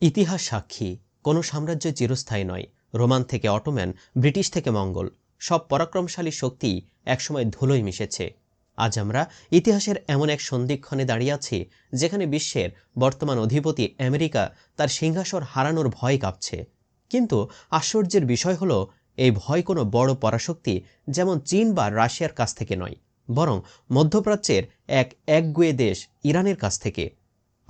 ইতিহাস সাক্ষী কোনো সাম্রাজ্য চিরস্থায়ী নয়। রোমান থেকে অটোম্যান, ব্রিটিশ থেকে মঙ্গল, সব পরাক্রমশালী শক্তি একসময় ধুলোয় মিশেছে। আজ আমরা ইতিহাসের এমন এক সন্ধিক্ষণে দাঁড়িয়ে আছি যেখানে বিশ্বের বর্তমান অধিপতি আমেরিকা তার সিংহাসন হারানোর ভয় কাঁপছে। কিন্তু আশ্চর্যের বিষয় হলো, এই ভয় কোনো বড় পরাশক্তি যেমন চীন বা রাশিয়ার কাছ থেকে নয়, বরং মধ্যপ্রাচ্যের এক একগুঁয়ে দেশ ইরানের কাছ থেকে।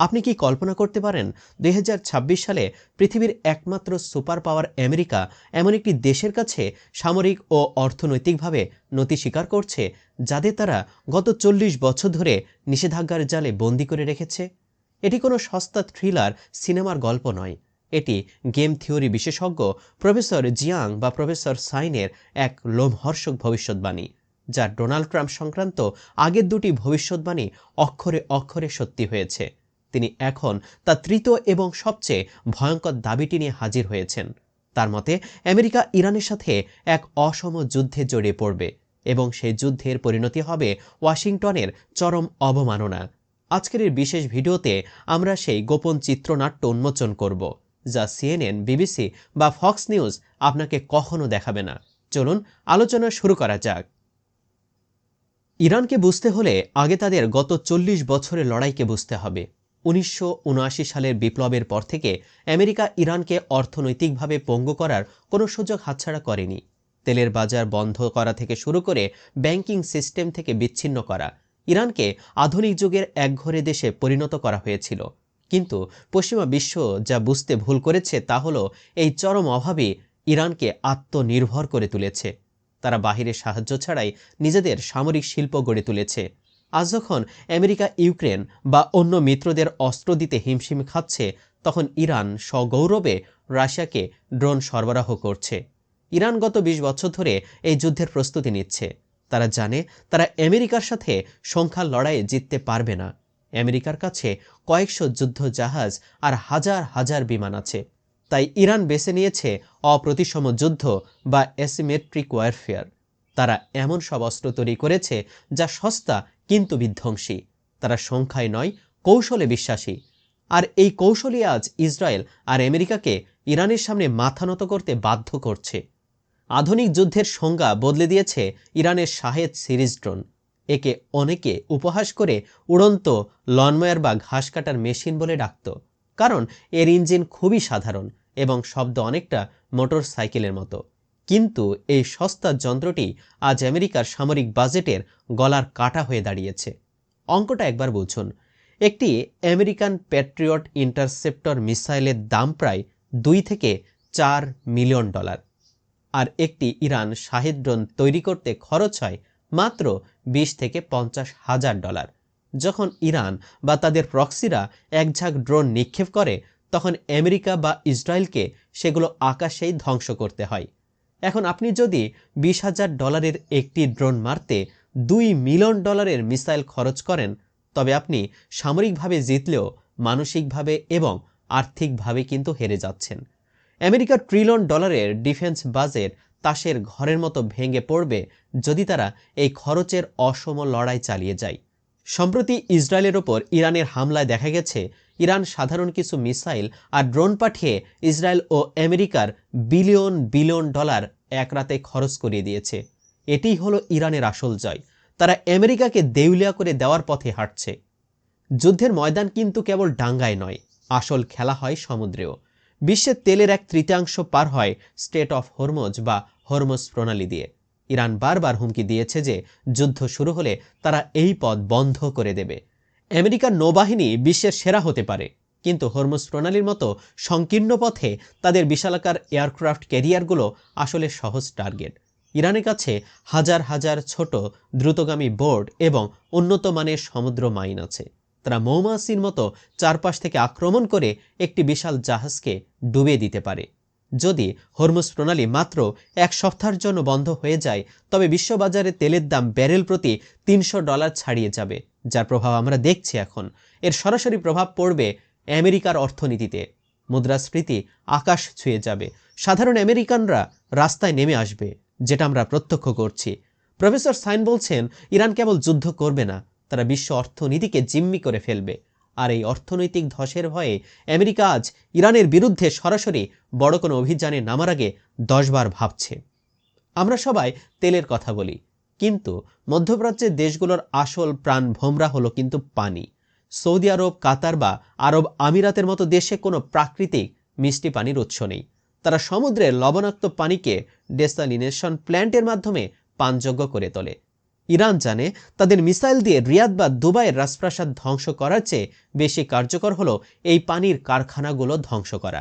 আপনি কি কল্পনা করতে পারেন ২০২৬ সালে পৃথিবীর একমাত্র সুপার পাওয়ার আমেরিকা এমন একটি দেশের কাছে সামরিক ও অর্থনৈতিকভাবে নতি স্বীকার করছে, যাদের তারা গত ৪০ বছর ধরে নিষেধাজ্ঞার জালে বন্দি করে রেখেছে? এটি কোনো সস্তা থ্রিলার সিনেমার গল্প নয়। এটি গেম থিওরি বিশেষজ্ঞ প্রফেসর জিয়াং বা প্রফেসর সাইনের এক লোমহর্ষক ভবিষ্যৎবাণী, যা ডোনাল্ড ট্রাম্প সংক্রান্ত আগের দুটি ভবিষ্যৎবাণী অক্ষরে অক্ষরে সত্যি হয়েছে। তিনি এখন তার তৃতীয় এবং সবচেয়ে ভয়ঙ্কর দাবিটি নিয়ে হাজির হয়েছেন। তার মতে আমেরিকা ইরানের সাথে এক অসম যুদ্ধে জড়িয়ে পড়বে এবং সেই যুদ্ধের পরিণতি হবে ওয়াশিংটনের চরম অবমাননা। আজকের এই বিশেষ ভিডিওতে আমরা সেই গোপন চিত্রনাট্য উন্মোচন করব, যা সিএনএন, বিবিসি বা ফক্স নিউজ আপনাকে কখনো দেখাবে না। চলুন আলোচনা শুরু করা যাক। ইরানকে বুঝতে হলে আগে তাদের গত ৪০ বছরের লড়াইকে বুঝতে হবে। ১৯৭৯ সালের বিপ্লবের পর থেকে আমেরিকা ইরানকে অর্থনৈতিকভাবে পঙ্গু করার কোনো সুযোগ হাতছাড়া করেনি। তেলের বাজার বন্ধ করা থেকে শুরু করে ব্যাংকিং সিস্টেম থেকে বিচ্ছিন্ন করা, ইরানকে আধুনিক যুগের একঘরে দেশে পরিণত করা হয়েছিল। কিন্তু পশ্চিমা বিশ্ব যা বুঝতে ভুল করেছে তা হলো, এই চরম অভাবই ইরানকে আত্মনির্ভর করে তুলেছে। তারা বাহিরের সাহায্য ছাড়াই নিজেদের সামরিক শিল্প গড়ে তুলেছে। আজ যখন আমেরিকা ইউক্রেন বা অন্য মিত্রদের অস্ত্র দিতে হিমশিম খাচ্ছে, তখন ইরান সগৌরবে রাশিয়াকে ড্রোন সরবরাহ করছে। ইরান গত ২০ বছর ধরে এই যুদ্ধের প্রস্তুতি নিচ্ছে। তারা জানে তারা আমেরিকার সাথে সংখ্যার লড়াইয়ে জিততে পারবে না। আমেরিকার কাছে কয়েকশো যুদ্ধ জাহাজ আর হাজার হাজার বিমান আছে। তাই ইরান বেছে নিয়েছে অপ্রতিসম যুদ্ধ বা অ্যাসিমেট্রিক ওয়ারফেয়ার। তারা এমন সব অস্ত্র তৈরি করেছে যা সস্তা কিন্তু বিধ্বংসী। তারা সংখ্যায় নয়, কৌশলে বিশ্বাসী। আর এই কৌশলই আজ ইসরায়েল আর আমেরিকাকে ইরানের সামনে মাথা নত করতে বাধ্য করছে। আধুনিক যুদ্ধের সংজ্ঞা বদলে দিয়েছে ইরানের শাহেদ সিরিজ ড্রোন। একে অনেকে উপহাস করে উড়ন্ত লনময়ার বা ঘাস কাটার মেশিন বলে ডাকত, কারণ এর ইঞ্জিন খুবই সাধারণ এবং শব্দ অনেকটা মোটর সাইকেলের মতো। কিন্তু এই সস্তা যন্ত্রটি আজ আমেরিকার সামরিক বাজেটের গলার কাটা হয়ে দাঁড়িয়েছে। অঙ্কটা একবার বুঝুন। একটি আমেরিকান প্যাট্রিয়ট ইন্টারসেপ্টর মিসাইলের দাম প্রায় ২ থেকে ৪ মিলিয়ন ডলার। আর একটি ইরান শাহেদ ড্রোন তৈরি করতে খরচ হয় মাত্র ২০ থেকে ৫০ হাজার ডলার। যখন ইরান বা তাদের প্রক্সিরা এক ঝাঁক ড্রোন নিক্ষেপ করে, তখন আমেরিকা বা ইসরায়েলকে সেগুলো আকাশেই ধ্বংস করতে হয়। এখন আপনি যদি ২০,০০০ ডলারের একটি ড্রোন মারতে ২ মিলিয়ন ডলারের মিসাইল খরচ করেন, তবে আপনি সামরিকভাবে জিতলেও মানসিকভাবে এবং আর্থিকভাবে কিন্তু হেরে যাচ্ছেন। আমেরিকার ট্রিলিয়ন ডলারের ডিফেন্স বাজেট তাসের ঘরের মতো ভেঙে পড়বে যদি তারা এই খরচের অসম লড়াই চালিয়ে যায়। সম্প্রতি ইসরায়েলের ওপর ইরানের হামলায় দেখা গেছে, ইরান সাধারণ কিছু মিসাইল আর ড্রোন পাঠিয়ে ইসরায়েল ও আমেরিকার বিলিয়ন বিলিয়ন ডলার এক রাতে খরচ করিয়ে দিয়েছে। এটিই হলো ইরানের আসল জয়। তারা আমেরিকাকে দেউলিয়া করে দেওয়ার পথে হাঁটছে। যুদ্ধের ময়দান কিন্তু কেবল ডাঙ্গায় নয়, আসল খেলা হয় সমুদ্রেও। বিশ্বের তেলের 1/3 পার হয় স্টেট অফ হরমোজ বা হরমোজ প্রণালী দিয়ে। ইরান বারবার হুমকি দিয়েছে যে যুদ্ধ শুরু হলে তারা এই পথ বন্ধ করে দেবে। আমেরিকার নৌবাহিনী বিশ্বের সেরা হতে পারে, কিন্তু হরমুজ প্রণালীর মতো সংকীর্ণ পথে তাদের বিশালাকার এয়ারক্রাফট ক্যারিয়ারগুলো আসলে সহজ টার্গেট। ইরানের কাছে হাজার হাজার ছোট দ্রুতগামী বোর্ড এবং উন্নত মানের সমুদ্র মাইন আছে। তারা মৌমাছির মতো চারপাশ থেকে আক্রমণ করে একটি বিশাল জাহাজকে ডুবিয়ে দিতে পারে। যদি হরমুজ প্রণালী মাত্র 1 সপ্তাহের জন্য বন্ধ হয়ে যায়, তবে বিশ্ববাজারে তেলের দাম ব্যারেল প্রতি $300 ছাড়িয়ে যাবে, যার প্রভাব আমরা দেখছি এখন। এর সরাসরি প্রভাব পড়বে আমেরিকার অর্থনীতিতে। মুদ্রাস্ফীতি আকাশ ছুঁয়ে যাবে। সাধারণ আমেরিকানরা রাস্তায় নেমে আসবে, যেটা আমরা প্রত্যক্ষ করছি। প্রফেসর সাইন বলছেন, ইরান কেবল যুদ্ধ করবে না, তারা বিশ্ব অর্থনীতিকে জিম্মি করে ফেলবে। আর এই অর্থনৈতিক ধসের ভয়ে আমেরিকা আজ ইরানের বিরুদ্ধে সরাসরি বড় কোনো অভিযানে নামার আগে 10 বার ভাবছে। আমরা সবাই তেলের কথা বলি, কিন্তু মধ্যপ্রাচ্যের দেশগুলোর আসল প্রাণ ভোমরা হলো কিন্তু পানি। সৌদি আরব, কাতার বা আরব আমিরাতের মতো দেশে কোনো প্রাকৃতিক মিষ্টি পানির উৎস নেই। তারা সমুদ্রের লবণাক্ত পানিকে ডেসালিনেশন প্ল্যান্টের মাধ্যমে পানযোগ্য করে তোলে। ইরান জানে তাদের মিসাইল দিয়ে রিয়াদ বা দুবাইয়ের রাজপ্রাসাদ ধ্বংস করার চেয়ে বেশি কার্যকর হলো এই পানির কারখানাগুলো ধ্বংস করা।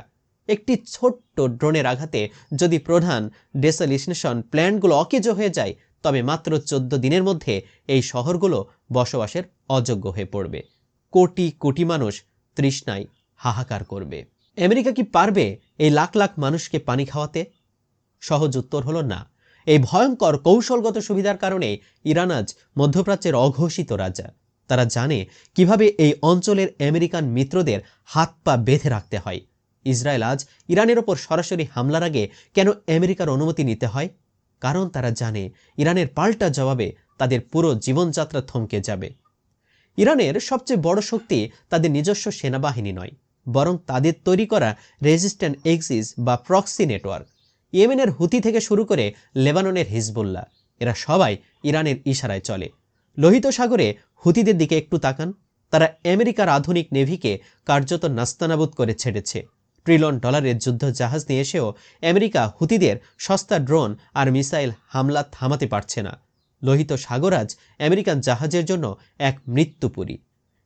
একটি ছোট্ট ড্রোনের আঘাতে যদি প্রধান ডেসালিনেশন প্ল্যান্টগুলো অকেজো হয়ে যায়, তবে মাত্র 14 দিনের মধ্যে এই শহরগুলো বসবাসের অযোগ্য হয়ে পড়বে। কোটি কোটি মানুষ তৃষ্ণায় হাহাকার করবে। আমেরিকা কি পারবে এই লাখ লাখ মানুষকে পানি খাওয়াতে? সহজ উত্তর হলো না। এই ভয়ঙ্কর কৌশলগত সুবিধার কারণে ইরান আজ মধ্যপ্রাচ্যের অঘোষিত রাজা। তারা জানে কিভাবে এই অঞ্চলের আমেরিকান মিত্রদের হাত পা বেঁধে রাখতে হয়। ইসরায়েল আজ ইরানের ওপর সরাসরি হামলার আগে কেন আমেরিকার অনুমতি নিতে হয়? কারণ তারা জানে ইরানের পাল্টা জবাবে তাদের পুরো জীবনযাত্রা থমকে যাবে। ইরানের সবচেয়ে বড় শক্তি তাদের নিজস্ব সেনাবাহিনী নয়, বরং তাদের তৈরি করা রেজিস্ট্যান্ট এক্সিস বা প্রক্সি নেটওয়ার্ক। ইয়েমেনের হুতি থেকে শুরু করে লেবাননের হিজবুল্লাহ, এরা সবাই ইরানের ইশারায় চলে। লোহিত সাগরে হুতিদের দিকে একটু তাকান। তারা আমেরিকার আধুনিক নেভিকে কার্যত নাস্তানাবুদ করে ছেড়েছে। $1 ট্রিলিয়ন যুদ্ধ জাহাজ নিয়ে এসেও আমেরিকা হুতিদের সস্তা ড্রোন আর মিসাইল হামলা থামাতে পারছে না। লোহিত সাগর আজ আমেরিকান জাহাজের জন্য এক মৃত্যুপুরী।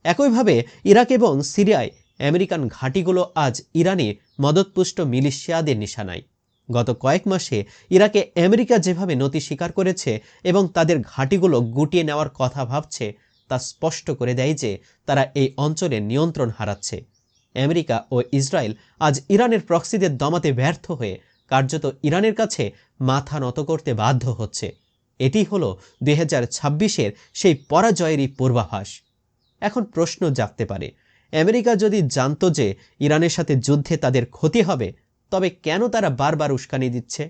একইভাবে ইরাক এবং সিরিয়ায় আমেরিকান ঘাঁটিগুলো আজ ইরানি মদতপুষ্ট মিলিশিয়াদের নিশানায়। গত কয়েক মাসে ইরাকে আমেরিকা যেভাবে নতি স্বীকার করেছে এবং তাদের ঘাঁটিগুলো গুটিয়ে নেওয়ার কথা ভাবছে, তা স্পষ্ট করে দেয় যে তারা এই অঞ্চলের নিয়ন্ত্রণ হারাচ্ছে। আমেরিকা ও ইসরায়েল আজ ইরানের প্রক্সিদের দমাতে ব্যর্থ হয়ে কার্যত ইরানের কাছে মাথা নত করতে বাধ্য হচ্ছে। এটি হলো 2026-এর সেই পরাজয়েরই পূর্বাভাস। এখন প্রশ্ন জাগতে পারে, আমেরিকা যদি জানতো যে ইরানের সাথে যুদ্ধে তাদের ক্ষতি হবে, তবে কেন তারা বারবার উস্কানি দিচ্ছে?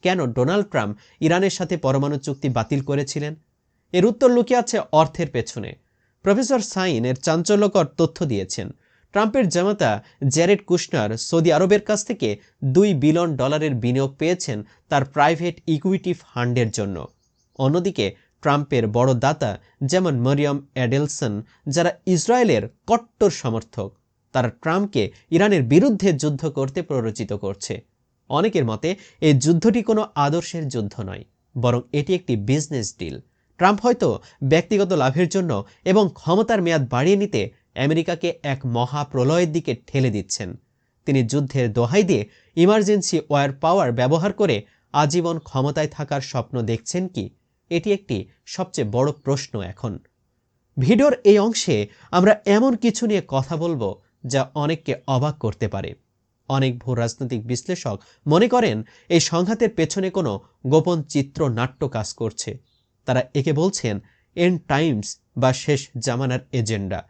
কেন ডোনাল্ড ট্রাম্প ইরানের সাথে পরমাণু চুক্তি বাতিল করেছিলেন? এর উত্তর লুকিয়ে আছে অর্থের পেছনে। প্রফেসর সাইন এর চাঞ্চল্যকর তথ্য দিয়েছেন। ট্রাম্পের জামাতা জ্যারেড কুশনার সৌদি আরবের কাছ থেকে $2 বিলিয়ন বিনিয়োগ পেয়েছেন তার প্রাইভেট ইকুইটি ফান্ডের জন্য। অন্যদিকে ট্রাম্পের বড় দাতা যেমন মরিয়ম অ্যাডেলসন, যারা ইসরায়েলের কট্টর সমর্থক, তারা ট্রাম্পকে ইরানের বিরুদ্ধে যুদ্ধ করতে প্ররোচিত করছে। অনেকের মতে এই যুদ্ধটি কোনো আদর্শের যুদ্ধ নয়, বরং এটি একটি বিজনেস ডিল। ট্রাম্প হয়তো ব্যক্তিগত লাভের জন্য এবং ক্ষমতার মেয়াদ বাড়িয়ে নিতে আমেরিকাকে এক মহাপ্রলয়ের দিকে ঠেলে দিচ্ছেন। তিনি যুদ্ধের দোহাই দিয়ে ইমার্জেন্সি ওয়ার পাওয়ার ব্যবহার করে আজীবন ক্ষমতায় থাকার স্বপ্ন দেখছেন কি? এটি একটি সবচেয়ে বড় প্রশ্ন এখন। ভিডিওর এই অংশে আমরা এমন কিছু নিয়ে কথা বলবো যা অনেককে অবাক করতে পারে। অনেক ভূ রাজনৈতিক বিশ্লেষক মনে করেন এই সংঘাতের পেছনে কোনো গোপন চিত্রনাট্য কাজ করছে। তারা একে বলছেন এন্ড টাইমস বা শেষ জামানার এজেন্ডা।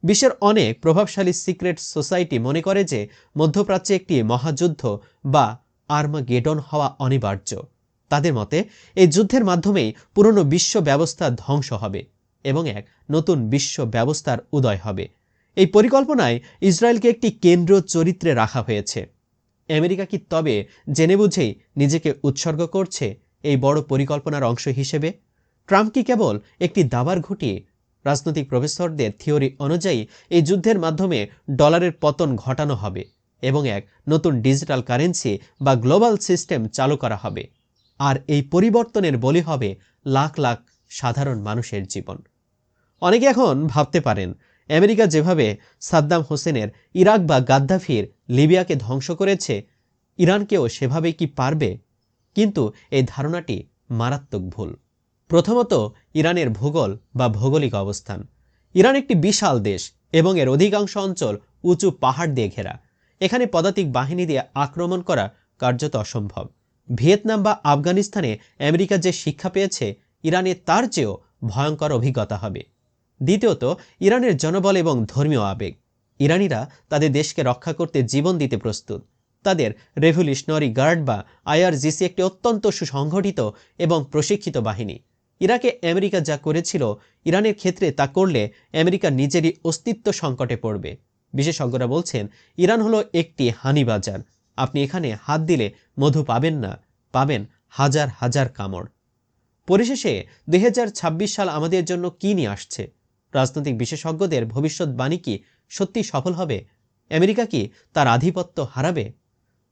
বিশ্বের অনেক প্রভাবশালী সিক্রেট সোসাইটি মনে করে যে মধ্যপ্রাচ্যে একটি মহাযুদ্ধ বা আর্মাগেডন হওয়া অনিবার্য। তাদের মতে এই যুদ্ধের মাধ্যমেই পুরনো বিশ্ব ব্যবস্থা ধ্বংস হবে এবং এক নতুন বিশ্ব ব্যবস্থার উদয় হবে। এই পরিকল্পনায় ইসরায়েলকে একটি কেন্দ্র চরিত্রে রাখা হয়েছে। আমেরিকা কি তবে জেনে বুঝেই নিজেকে উৎসর্গ করছে এই বড় পরিকল্পনার অংশ হিসেবে? ট্রাম্প কি কেবল একটি দাবার ঘটিয়ে? রাজনৈতিক প্রফেসরদের থিওরি অনুযায়ী এই যুদ্ধের মাধ্যমে ডলারের পতন ঘটানো হবে এবং এক নতুন ডিজিটাল কারেন্সি বা গ্লোবাল সিস্টেম চালু করা হবে। আর এই পরিবর্তনের বলি হবে লাখ লাখ সাধারণ মানুষের জীবন। অনেকে এখন ভাবতে পারেন, আমেরিকা যেভাবে সাদ্দাম হোসেনের ইরাক বা গাদ্দাফির লিবিয়াকে ধ্বংস করেছে, ইরানকেও সেভাবে কি পারবে? কিন্তু এই ধারণাটি মারাত্মক ভুল। প্রথমত, ইরানের ভূগোল বা ভৌগোলিক অবস্থান। ইরান একটি বিশাল দেশ এবং এর অধিকাংশ অঞ্চল উঁচু পাহাড় দিয়ে ঘেরা। এখানে পদাতিক বাহিনী দিয়ে আক্রমণ করা কার্যত অসম্ভব। ভিয়েতনাম বা আফগানিস্তানে আমেরিকা যে শিক্ষা পেয়েছে, ইরানে তার চেয়েও ভয়ঙ্কর অভিজ্ঞতা হবে। দ্বিতীয়ত, ইরানের জনবল এবং ধর্মীয় আবেগ। ইরানিরা তাদের দেশকে রক্ষা করতে জীবন দিতে প্রস্তুত। তাদের রেভলিউশনারি গার্ড বা IRGC একটি অত্যন্ত সুসংগঠিত এবং প্রশিক্ষিত বাহিনী। ইরাকে আমেরিকা যা করেছিল ইরানের ক্ষেত্রে তা করলে আমেরিকা নিজেরই অস্তিত্ব সংকটে পড়বে। বিশেষজ্ঞরা বলছেন ইরান হলো একটি হানি বাজার। আপনি এখানে হাত দিলে মধু পাবেন না, পাবেন হাজার হাজার কামড়। পরিশেষে 2026 সাল আমাদের জন্য কি নিয়ে আসছে? রাজনৈতিক বিশেষজ্ঞদের ভবিষ্যৎবাণী কি সত্যি সফল হবে? আমেরিকা কি তার আধিপত্য হারাবে?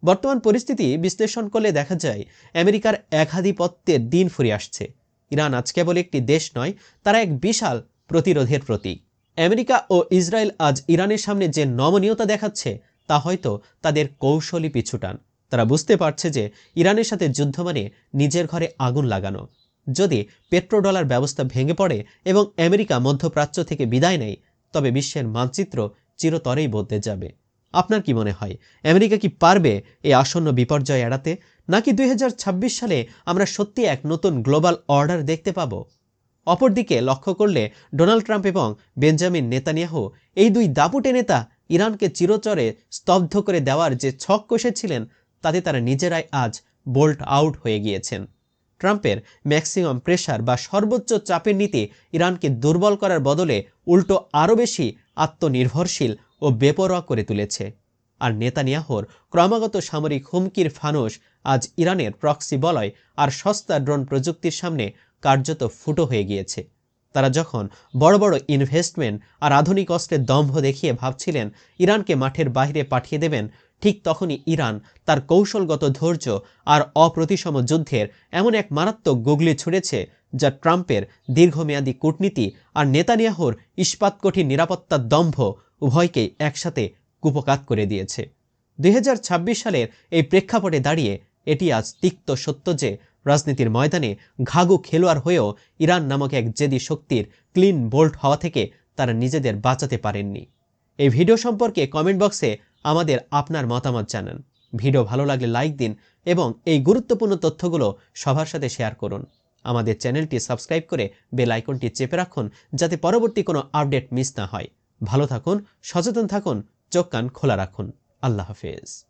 বর্তমান পরিস্থিতি বিশ্লেষণ করলে দেখা যায় আমেরিকার একাধিপত্যের দিন ফুরিয়ে আসছে। ইরান আজ কেবল একটি দেশ নয়, তারা এক বিশাল প্রতিরোধের প্রতীক। আমেরিকা ও ইসরায়েল আজ ইরানের সামনে যে নমনীয়তা দেখাচ্ছে তা হয়তো তাদের কৌশলী পিছুটান। তারা বুঝতে পারছে যে ইরানের সাথে যুদ্ধ মানে নিজের ঘরে আগুন লাগানো। যদি পেট্রোডলার ব্যবস্থা ভেঙে পড়ে এবং আমেরিকা মধ্যপ্রাচ্য থেকে বিদায় নেয়, তবে বিশ্বের মানচিত্র চিরতরেই বদলে যাবে। আপনার কি মনে হয়, আমেরিকা কি পারবে এই আসন্ন বিপর্যয় এড়াতে, নাকি 2026 সালে আমরা সত্যি এক নতুন গ্লোবাল অর্ডার দেখতে পাব? অপরদিকে লক্ষ্য করলে ডোনাল্ড ট্রাম্প এবং বেঞ্জামিন নেতানিয়াহু, এই দুই দাপুটে নেতা ইরানকে চিরতরে স্তব্ধ করে দেওয়ার যে ছক কষেছিলেন, তাতে তারা নিজেরাই আজ বোল্ট আউট হয়ে গিয়েছেন। ট্রাম্পের ম্যাক্সিমাম প্রেশার বা সর্বোচ্চ চাপের নীতি ইরানকে দুর্বল করার বদলে উল্টো আরও বেশি আত্মনির্ভরশীল ও বেপরোয়া করে তুলেছে। আর নেতানিয়াহুর ক্রমাগত সামরিক হুমকির ফানুস আজ ইরানের প্রক্সি বলয় আর সস্তা ড্রোন প্রযুক্তির সামনে কার্যত ফুটো হয়ে গিয়েছে। তারা যখন বড় বড় ইনভেস্টমেন্ট আর আধুনিক অস্ত্রের দম্ভ দেখিয়ে ভাবছিলেন ইরানকে মাঠের বাইরে পাঠিয়ে দেবেন, ঠিক তখনই ইরান তার কৌশলগত ধৈর্য আর অপ্রতিসম যুদ্ধের এমন এক মারাত্মক গুগলি ছুড়েছে যা ট্রাম্পের দীর্ঘমেয়াদী কূটনীতি আর নেতানিয়াহুর ইস্পাতকঠিন নিরাপত্তার দম্ভ উভয়কেই একসাথে কুপকাত করে দিয়েছে। 2026 সালের এই প্রেক্ষাপটে দাঁড়িয়ে এটি আজ তিক্ত সত্য যে রাজনীতির ময়দানে ঘাঘু খেলোয়াড় হয়েও ইরান নামক এক জেদি শক্তির ক্লিন বোল্ট হওয়া থেকে তারা নিজেদের বাঁচাতে পারেননি। এই ভিডিও সম্পর্কে কমেন্ট বক্সে আমাদের আপনার মতামত জানান। ভিডিও ভালো লাগলে লাইক দিন এবং এই গুরুত্বপূর্ণ তথ্যগুলো সবার সাথে শেয়ার করুন। আমাদের চ্যানেলটি সাবস্ক্রাইব করে বেল আইকনটি চেপে রাখুন যাতে পরবর্তী কোনো আপডেট মিস না হয়। ভালো থাকুন, সচেতন থাকুন, চোখ কান খোলা রাখুন। আল্লাহ হাফেজ।